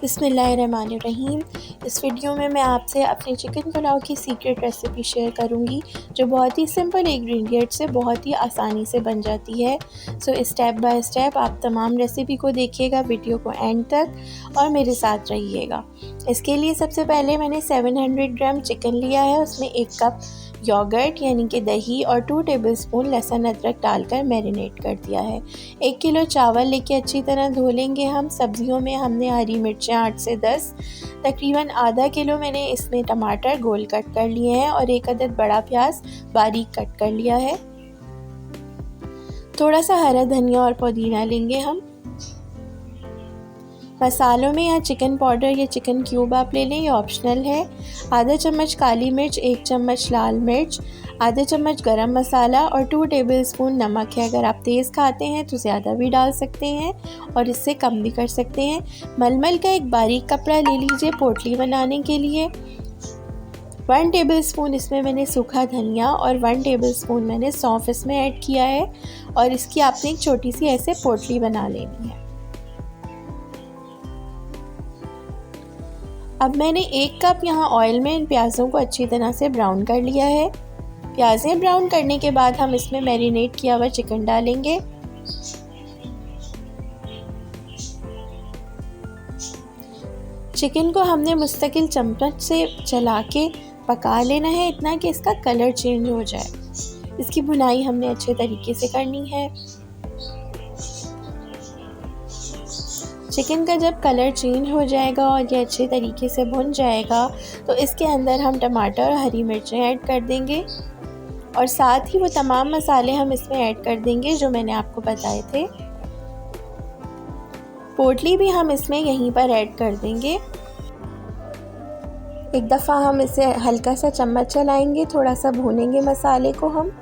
बिस्मिल्लाहिर्रहमानिर्रहीम। इस वीडियो में मैं आपसे अपने चिकन पुलाव की सीक्रेट रेसिपी शेयर करूंगी जो बहुत ही सिंपल इंग्रेडिएंट से बहुत ही आसानी से बन जाती है। सो स्टेप बाय स्टेप आप तमाम रेसिपी को देखिएगा, वीडियो को एंड तक और मेरे साथ रहिएगा। इसके लिए सबसे पहले मैंने 700 ग्राम चिकन लिया है, उसमें 1 कप योगर्ट यानी कि दही और 2 टेबलस्पून लहसुन अदरक डालकर मैरिनेट कर दिया है। 1 किलो चावल लेके अच्छी तरह धो लेंगे हम। सब्जियों में हमने हरी मिर्चें 8 से 10, तकरीबन आधा किलो मैंने इसमें टमाटर गोल कट कर लिए हैं और 1 अदद बड़ा प्याज बारीक कट कर लिया है। थोड़ा सा हरा धनिया और पुदीना लेंगे हम। मसालों में या चिकन पाउडर या चिकन क्यूब आप ले लें, ये ऑप्शनल है। आधा चम्मच काली मिर्च, 1 चम्मच लाल मिर्च, आधा चम्मच गरम मसाला और 2 टेबलस्पून नमक है। अगर आप तेज़ खाते हैं तो ज़्यादा भी डाल सकते हैं और इससे कम भी कर सकते हैं। मलमल का एक बारीक कपड़ा ले लीजिए पोटली बनाने के लिए। 1 टेबलस्पून इसमें मैंने सूखा धनिया और 1 टेबलस्पून मैंने सौंफ इसमें ऐड किया है और इसकी आपने एक छोटी सी ऐसे पोटली बना लेनी है। अब मैंने 1 कप यहाँ ऑयल में इन प्याज़ों को अच्छी तरह से ब्राउन कर लिया है। प्याज़ें ब्राउन करने के बाद हम इसमें मैरिनेट किया हुआ चिकन डालेंगे। चिकन को हमने मुस्तकिल चम्मच से चला के पका लेना है, इतना कि इसका कलर चेंज हो जाए। इसकी भुनाई हमने अच्छे तरीके से करनी है। चिकन का जब कलर चेंज हो जाएगा और ये अच्छे तरीके से भुन जाएगा तो इसके अंदर हम टमाटर और हरी मिर्चें ऐड कर देंगे और साथ ही वो तमाम मसाले हम इसमें ऐड कर देंगे जो मैंने आपको बताए थे। पोटली भी हम इसमें यहीं पर ऐड कर देंगे। एक दफ़ा हम इसे हल्का सा चम्मच चलाएंगे, थोड़ा सा भूनेंगे मसाले को हम।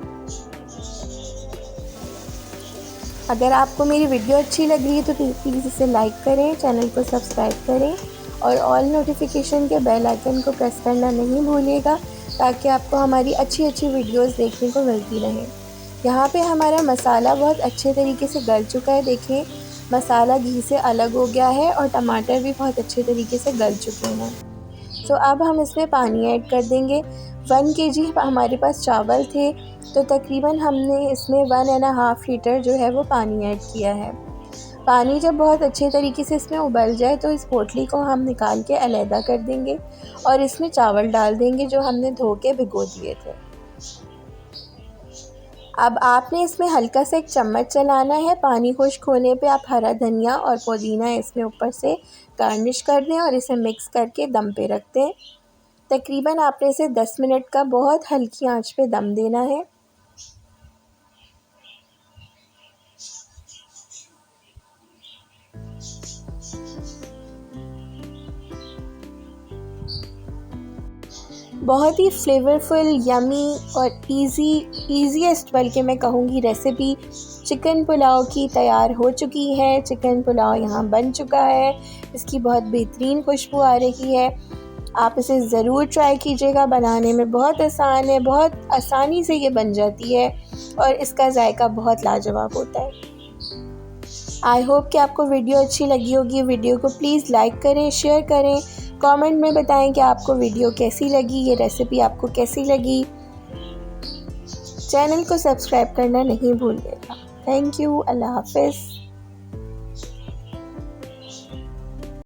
अगर आपको मेरी वीडियो अच्छी लग रही है तो प्लीज़ इसे लाइक करें, चैनल को सब्सक्राइब करें और ऑल नोटिफिकेशन के बेल आइकन को प्रेस करना नहीं भूलिएगा ताकि आपको हमारी अच्छी वीडियोस देखने को मिलती रहे। यहाँ पे हमारा मसाला बहुत अच्छे तरीके से गल चुका है। देखिए मसाला घी से अलग हो गया है और टमाटर भी बहुत अच्छे तरीके से गल चुके हैं। तो अब हम इसमें पानी ऐड कर देंगे। 1 kg हमारे पास चावल थे तो तकरीबन हमने इसमें 1.5 लीटर जो है वो पानी ऐड किया है। पानी जब बहुत अच्छे तरीके से इसमें उबल जाए तो इस पोटली को हम निकाल के अलहदा कर देंगे और इसमें चावल डाल देंगे जो हमने धो के भिगो दिए थे। अब आपने इसमें हल्का सा एक चम्मच चलाना है। पानी खुश्क होने पे आप हरा धनिया और पुदीना इसमें ऊपर से गार्निश कर दें और इसे मिक्स करके दम पे रख दें। तकरीबन आपने इसे 10 मिनट का बहुत हल्की आंच पे दम देना है। बहुत ही फ्लेवरफुल, यमी और ईजीएस्ट बल्कि मैं कहूँगी रेसिपी चिकन पुलाव की तैयार हो चुकी है। चिकन पुलाव यहाँ बन चुका है। इसकी बहुत बेहतरीन खुशबू आ रही है। आप इसे ज़रूर ट्राई कीजिएगा, बनाने में बहुत आसान है, बहुत आसानी से ये बन जाती है और इसका जायका बहुत लाजवाब होता है। आई होप कि आपको वीडियो अच्छी लगी होगी। वीडियो को प्लीज़ लाइक करें, शेयर करें, कमेंट में बताएं कि आपको वीडियो कैसी लगी, ये रेसिपी आपको कैसी लगी। चैनल को सब्सक्राइब करना नहीं भूलिएगा। Thank you. अल्लाह हाफ़िज़।